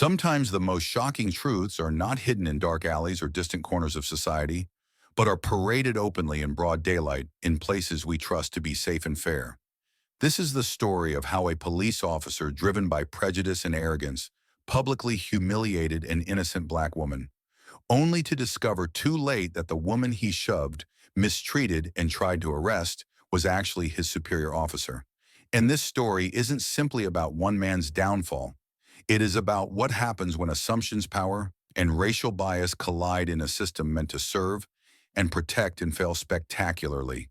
Sometimes the most shocking truths are not hidden in dark alleys or distant corners of society, but are paraded openly in broad daylight in places we trust to be safe and fair. This is the story of how a police officer driven by prejudice and arrogance publicly humiliated an innocent black woman, only to discover too late that the woman he shoved, mistreated, and tried to arrest was actually his superior officer. And this story isn't simply about one man's downfall. It is about what happens when assumptions power and racial bias collide in a system meant to serve and protect and fail spectacularly.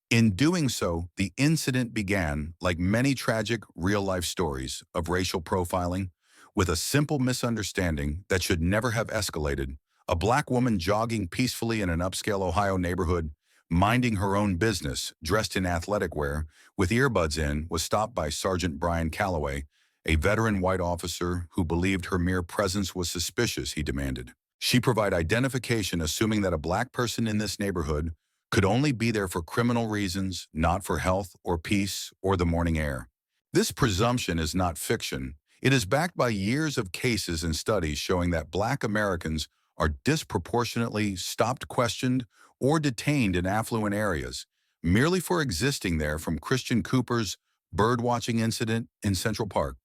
In doing so, the incident began, like many tragic real-life stories of racial profiling, with a simple misunderstanding that should never have escalated. A black woman jogging peacefully in an upscale Ohio neighborhood, minding her own business, dressed in athletic wear, with earbuds in, was stopped by Sergeant Brian Calloway, a veteran white officer who believed her mere presence was suspicious. He demanded she provide identification, assuming that a black person in this neighborhood could only be there for criminal reasons, not for health or peace or the morning air. This presumption is not fiction. It is backed by years of cases and studies showing that black Americans are disproportionately stopped, questioned, or detained in affluent areas, merely for existing there, from Christian Cooper's birdwatching incident in Central Park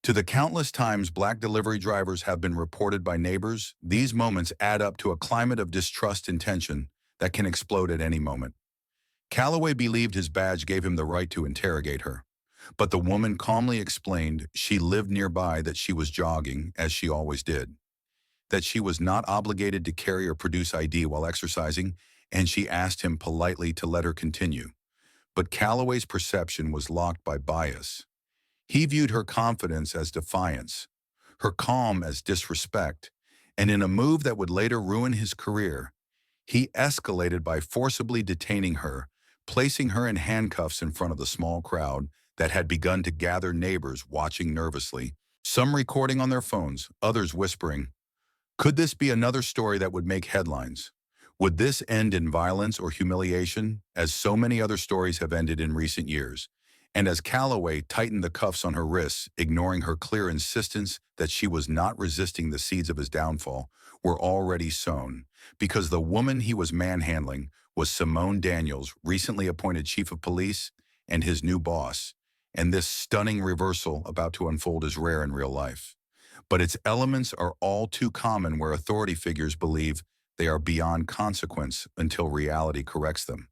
to the countless times black delivery drivers have been reported by neighbors. These moments add up to a climate of distrust and tension that can explode at any moment. Calloway believed his badge gave him the right to interrogate her, but the woman calmly explained she lived nearby, that she was jogging, as she always did, that she was not obligated to carry or produce ID while exercising, and she asked him politely to let her continue. But Calloway's perception was locked by bias. He viewed her confidence as defiance, her calm as disrespect, and in a move that would later ruin his career, he escalated by forcibly detaining her, placing her in handcuffs in front of the small crowd that had begun to gather, neighbors watching nervously, some recording on their phones, others whispering. Could this be another story that would make headlines? Would this end in violence or humiliation, as so many other stories have ended in recent years? And as Calloway tightened the cuffs on her wrists, ignoring her clear insistence that she was not resisting, the seeds of his downfall were already sown, because the woman he was manhandling was Simone Daniels, recently appointed chief of police, and his new boss. And this stunning reversal about to unfold is rare in real life. But its elements are all too common, where authority figures believe they are beyond consequence until reality corrects them.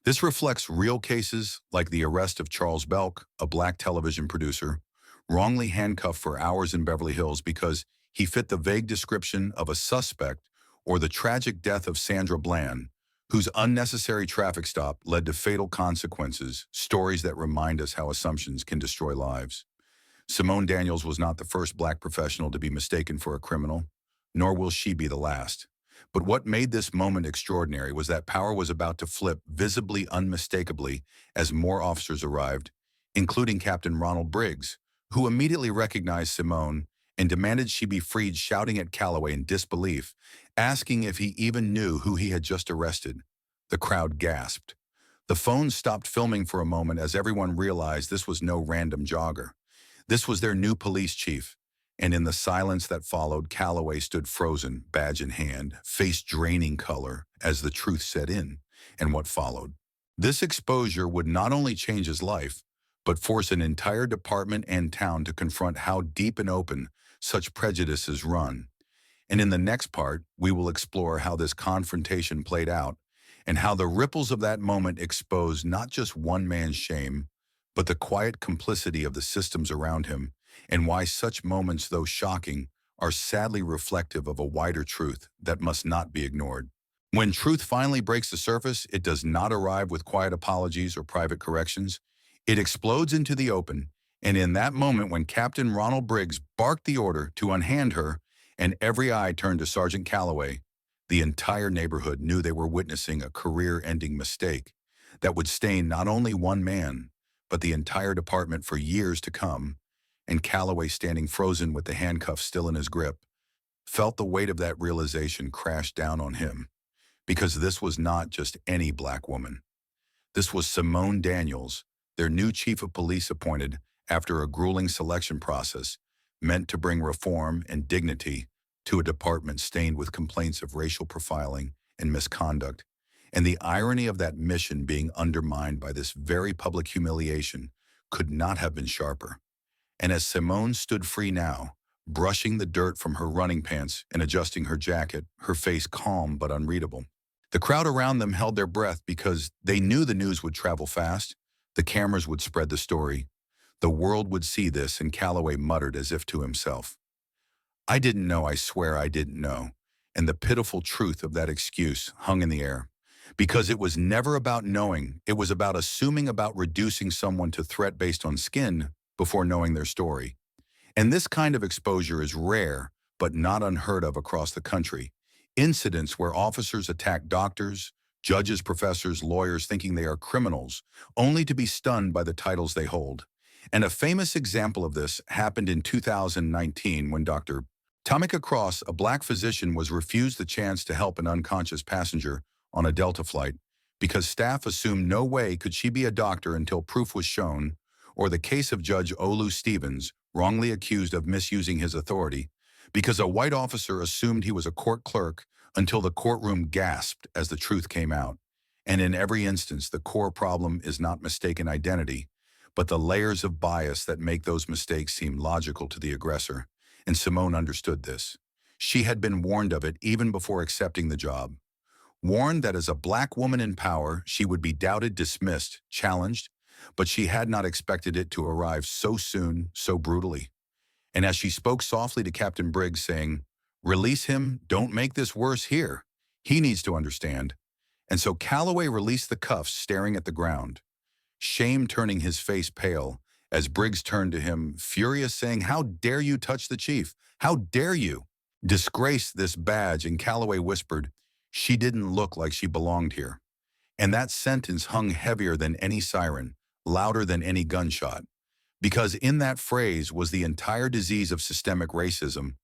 This reflects real cases like the arrest of Charles Belk, a black television producer, wrongly handcuffed for hours in Beverly Hills because he fit the vague description of a suspect, or the tragic death of Sandra Bland, whose unnecessary traffic stop led to fatal consequences, stories that remind us how assumptions can destroy lives. Simone Daniels was not the first black professional to be mistaken for a criminal, nor will she be the last. But what made this moment extraordinary was that power was about to flip visibly, unmistakably, as more officers arrived, including Captain Ronald Briggs, who immediately recognized Simone and demanded she be freed, shouting at Calloway in disbelief, asking if he even knew who he had just arrested. The crowd gasped. The phone stopped filming for a moment as everyone realized this was no random jogger. This was their new police chief. And in the silence that followed, Calloway stood frozen, badge in hand, face draining color, as the truth set in, and what followed. This exposure would not only change his life, but force an entire department and town to confront how deep and open such prejudices run. And in the next part, we will explore how this confrontation played out, and how the ripples of that moment exposed not just one man's shame, but the quiet complicity of the systems around him, and why such moments, though shocking, are sadly reflective of a wider truth that must not be ignored. When truth finally breaks the surface, it does not arrive with quiet apologies or private corrections. It explodes into the open, and in that moment when Captain Ronald Briggs barked the order to unhand her, and every eye turned to Sergeant Calloway, the entire neighborhood knew they were witnessing a career-ending mistake that would stain not only one man, but the entire department for years to come. And Calloway, standing frozen with the handcuffs still in his grip, felt the weight of that realization crash down on him. Because this was not just any black woman. This was Simone Daniels, their new chief of police, appointed after a grueling selection process, meant to bring reform and dignity to a department stained with complaints of racial profiling and misconduct, and the irony of that mission being undermined by this very public humiliation could not have been sharper. And as Simone stood free now, brushing the dirt from her running pants and adjusting her jacket, her face calm but unreadable, the crowd around them held their breath because they knew the news would travel fast, the cameras would spread the story, the world would see this, and Calloway muttered as if to himself, "I didn't know, I swear I didn't know." And the pitiful truth of that excuse hung in the air. Because it was never about knowing, it was about assuming, about reducing someone to threat based on skin before knowing their story. And this kind of exposure is rare, but not unheard of across the country. Incidents where officers attack doctors, judges, professors, lawyers thinking they are criminals, only to be stunned by the titles they hold. And a famous example of this happened in 2019 when Dr. Tamika Cross, a black physician, was refused the chance to help an unconscious passenger on a Delta flight because staff assumed no way could she be a doctor until proof was shown, or the case of Judge Olu Stevens, wrongly accused of misusing his authority because a white officer assumed he was a court clerk until the courtroom gasped as the truth came out. And in every instance, the core problem is not mistaken identity, but the layers of bias that make those mistakes seem logical to the aggressor. And Simone understood this. She had been warned of it even before accepting the job. Warned that as a black woman in power, she would be doubted, dismissed, challenged, but she had not expected it to arrive so soon, so brutally. And as she spoke softly to Captain Briggs, saying, "Release him, don't make this worse here. He needs to understand." And so Calloway released the cuffs, staring at the ground, shame turning his face pale, as Briggs turned to him, furious, saying, "How dare you touch the chief? How dare you disgrace this badge?" And Calloway whispered, "She didn't look like she belonged here." And that sentence hung heavier than any siren, louder than any gunshot. Because in that phrase was the entire disease of systemic racism,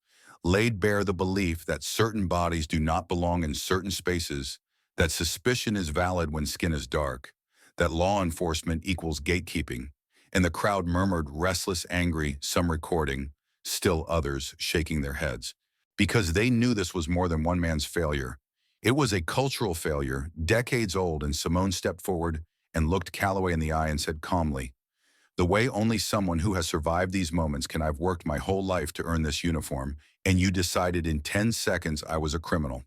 laid bare the belief that certain bodies do not belong in certain spaces, that suspicion is valid when skin is dark, that law enforcement equals gatekeeping, and the crowd murmured, restless, angry, some recording, still others shaking their heads. Because they knew this was more than one man's failure. It was a cultural failure, decades old, and Simone stepped forward and looked Calloway in the eye and said calmly, "The way only someone who has survived these moments can. I've worked my whole life to earn this uniform, and you decided in 10 seconds I was a criminal.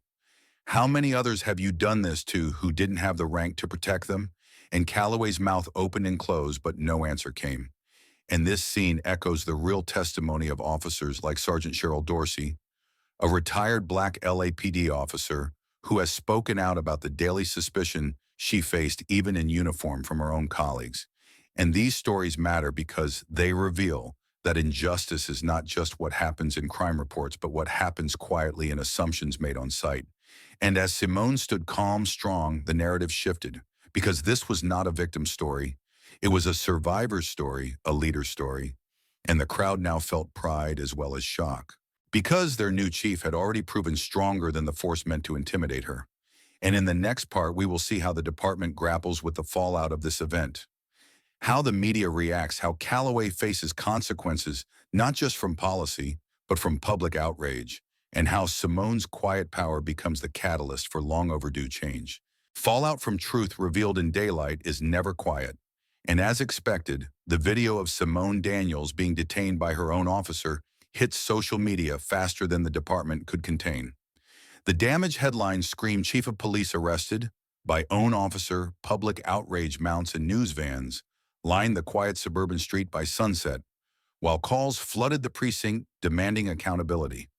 How many others have you done this to who didn't have the rank to protect them?" And Calloway's mouth opened and closed, but no answer came. And this scene echoes the real testimony of officers like Sergeant Cheryl Dorsey, a retired black LAPD officer who has spoken out about the daily suspicion she faced even in uniform from her own colleagues. And these stories matter because they reveal that injustice is not just what happens in crime reports, but what happens quietly in assumptions made on sight. And as Simone stood calm, strong, the narrative shifted, because this was not a victim story. It was a survivor's story, a leader's story. And the crowd now felt pride as well as shock, because their new chief had already proven stronger than the force meant to intimidate her. And in the next part, we will see how the department grapples with the fallout of this event, how the media reacts, how Calloway faces consequences, not just from policy, but from public outrage, and how Simone's quiet power becomes the catalyst for long overdue change. Fallout from truth revealed in daylight is never quiet. And as expected, the video of Simone Daniels being detained by her own officer hit social media faster than the department could contain. The damage headlines scream "Chief of Police arrested," by own officer, public outrage mounts, and news vans lined the quiet suburban street by sunset, while calls flooded the precinct demanding accountability,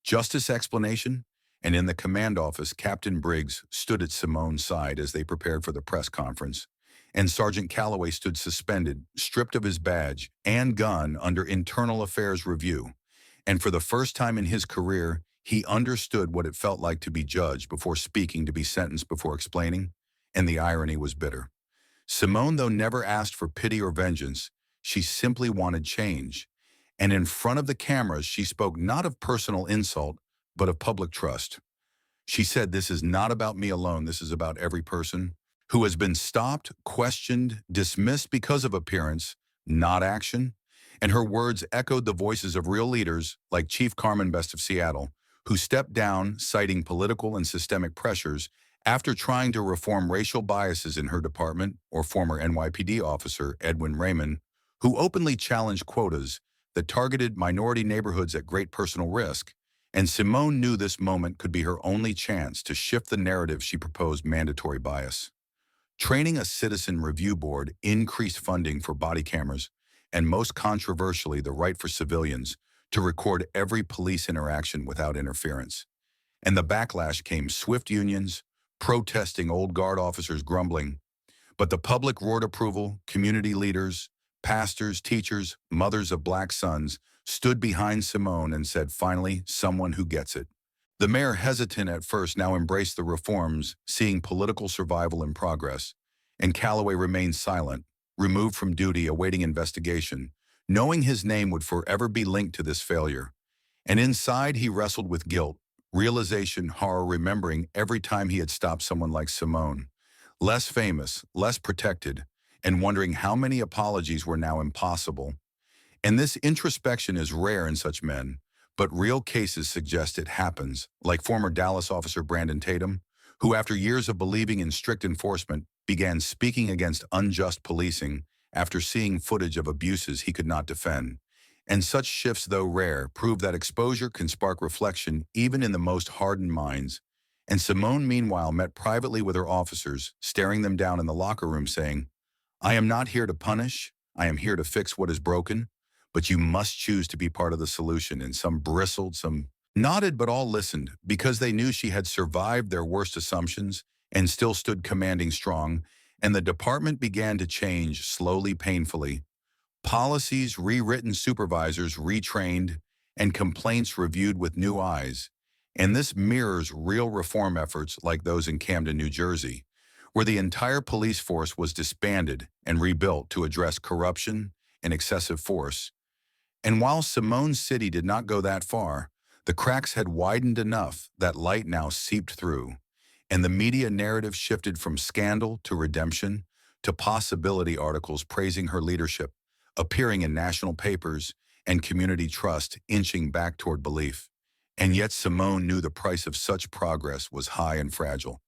justice, explanation. And in the command office, Captain Briggs stood at Simone's side as they prepared for the press conference, and Sergeant Calloway stood suspended, stripped of his badge and gun under internal affairs review. And for the first time in his career, he understood what it felt like to be judged before speaking, to be sentenced before explaining, and the irony was bitter. Simone, though, never asked for pity or vengeance. She simply wanted change. And in front of the cameras, she spoke not of personal insult, but of public trust. She said, "This is not about me alone. This is about every person who has been stopped, questioned, dismissed because of appearance, not action. And her words echoed the voices of real leaders like Chief Carmen Best of Seattle, who stepped down, citing political and systemic pressures after trying to reform racial biases in her department, or former NYPD officer Edwin Raymond, who openly challenged quotas that targeted minority neighborhoods at great personal risk. And Simone knew this moment could be her only chance to shift the narrative she proposed mandatory bias. Training a citizen review board, increased funding for body cameras, and most controversially, the right for civilians to record every police interaction without interference. And the backlash came: swift unions, protesting, old guard officers grumbling. But the public roared approval. Community leaders, pastors, teachers, mothers of black sons stood behind Simone and said, finally, someone who gets it. The mayor, hesitant at first, now embraced the reforms, seeing political survival in progress. And Calloway remained silent, removed from duty, awaiting investigation, knowing his name would forever be linked to this failure. And inside, he wrestled with guilt, realization, horror, remembering every time he had stopped someone like Simone, less famous, less protected, and wondering how many apologies were now impossible. And this introspection is rare in such men, but real cases suggest it happens, like former Dallas officer Brandon Tatum, who after years of believing in strict enforcement, began speaking against unjust policing after seeing footage of abuses he could not defend. And such shifts, though rare, prove that exposure can spark reflection even in the most hardened minds. And Simone, meanwhile, met privately with her officers, staring them down in the locker room, saying, I am not here to punish, I am here to fix what is broken, but you must choose to be part of the solution. And some bristled, some nodded, but all listened, because they knew she had survived their worst assumptions and still stood commanding strong. And the department began to change, slowly, painfully. Policies rewritten, supervisors retrained, and complaints reviewed with new eyes. And this mirrors real reform efforts like those in Camden, New Jersey, where the entire police force was disbanded and rebuilt to address corruption and excessive force. And while Simone's city did not go that far, the cracks had widened enough that light now seeped through, and the media narrative shifted from scandal to redemption to possibility, articles praising her leadership, appearing in national papers, and community trust inching back toward belief. And yet Simone knew the price of such progress was high and fragile,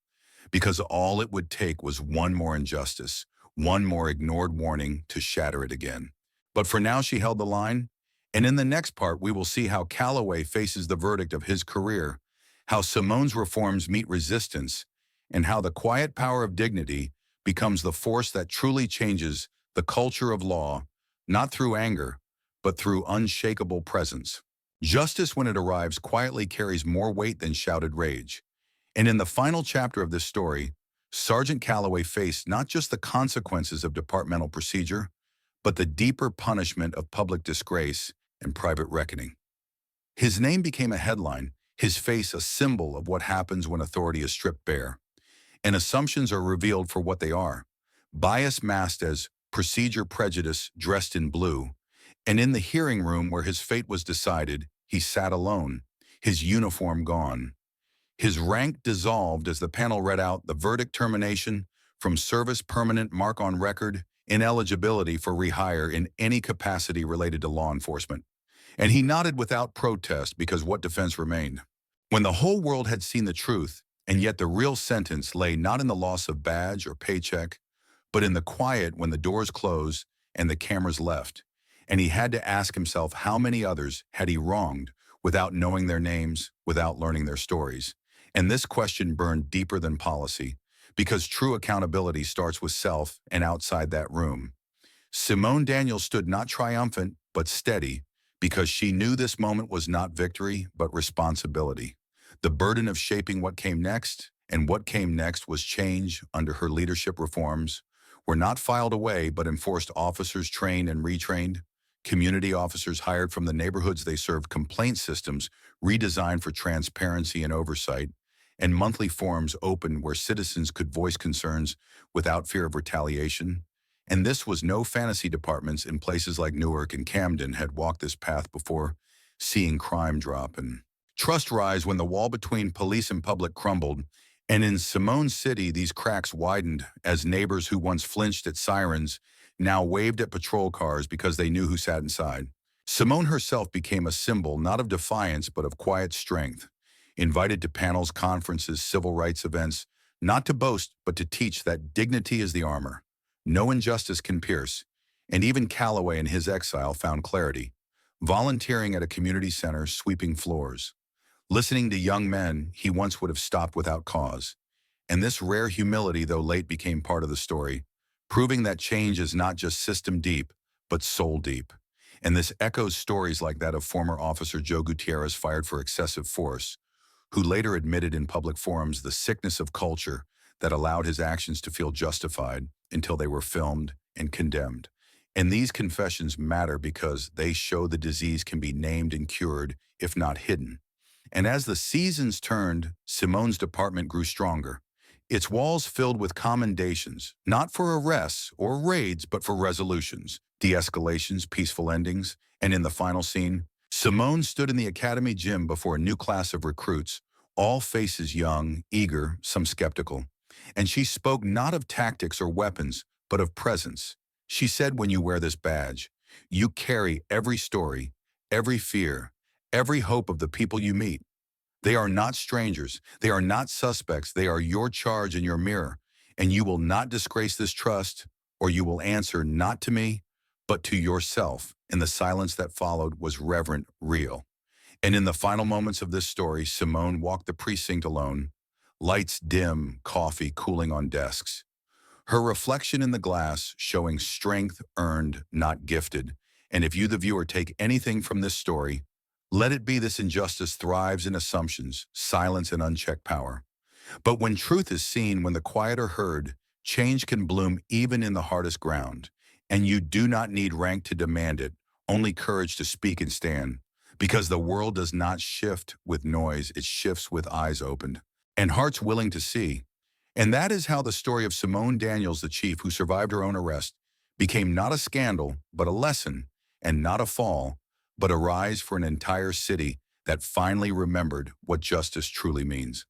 because all it would take was one more injustice, one more ignored warning to shatter it again. But for now, she held the line, and in the next part, we will see how Calloway faces the verdict of his career, how Simone's reforms meet resistance, and how the quiet power of dignity becomes the force that truly changes the culture of law, not through anger, but through unshakable presence. Justice, when it arrives, quietly carries more weight than shouted rage. And in the final chapter of this story, Sergeant Calloway faced not just the consequences of departmental procedure, but the deeper punishment of public disgrace and private reckoning. His name became a headline, his face a symbol of what happens when authority is stripped bare, and assumptions are revealed for what they are: bias masked as procedure, prejudice dressed in blue. And in the hearing room where his fate was decided, he sat alone, his uniform gone, his rank dissolved as the panel read out the verdict: termination from service, permanent mark on record, ineligibility for rehire in any capacity related to law enforcement. And he nodded without protest, because what defense remained? When the whole world had seen the truth, and yet the real sentence lay not in the loss of badge or paycheck, but in the quiet when the doors closed and the cameras left. And he had to ask himself, how many others had he wronged without knowing their names, without learning their stories? And this question burned deeper than policy, because true accountability starts with self and outside that room. Simone Daniels stood not triumphant, but steady, because she knew this moment was not victory, but responsibility. The burden of shaping what came next, and what came next was change under her leadership. Reforms were not filed away, but enforced. Officers trained and retrained, community officers hired from the neighborhoods they served, complaint systems redesigned for transparency and oversight, and monthly forums opened where citizens could voice concerns without fear of retaliation. And this was no fantasy. Departments in places like Newark and Camden had walked this path before, seeing crime drop and trust rise when the wall between police and public crumbled. And in Simone's city, these cracks widened as neighbors who once flinched at sirens now waved at patrol cars because they knew who sat inside. Simone herself became a symbol not of defiance but of quiet strength, invited to panels, conferences, civil rights events, not to boast but to teach that dignity is the armor. No injustice can pierce, and even Calloway in his exile found clarity, volunteering at a community center, sweeping floors, listening to young men he once would have stopped without cause. And this rare humility, though late, became part of the story, proving that change is not just system deep, but soul deep. And this echoes stories like that of former officer Joe Gutierrez, fired for excessive force, who later admitted in public forums the sickness of culture that allowed his actions to feel justified until they were filmed and condemned. And these confessions matter because they show the disease can be named and cured, if not hidden. And as the seasons turned, Simone's department grew stronger, its walls filled with commendations, not for arrests or raids, but for resolutions, de-escalations, peaceful endings. And in the final scene, Simone stood in the academy gym before a new class of recruits, all faces young, eager, some skeptical. And she spoke not of tactics or weapons, but of presence. She said, when you wear this badge, you carry every story, every fear, every hope of the people you meet. They are not strangers. They are not suspects. They are your charge and your mirror. And you will not disgrace this trust, or you will answer not to me, but to yourself. And the silence that followed was reverent, real. And in the final moments of this story, Simone walked the precinct alone, lights dim, coffee cooling on desks. Her reflection in the glass showing strength earned, not gifted. And if you, the viewer, take anything from this story, let it be this: injustice thrives in assumptions, silence, and unchecked power. But when truth is seen, when the quiet are heard, change can bloom even in the hardest ground. And you do not need rank to demand it, only courage to speak and stand. Because the world does not shift with noise, it shifts with eyes opened and hearts willing to see. And that is how the story of Simone Daniels, the chief who survived her own arrest, became not a scandal, but a lesson, and not a fall, but a rise for an entire city that finally remembered what justice truly means.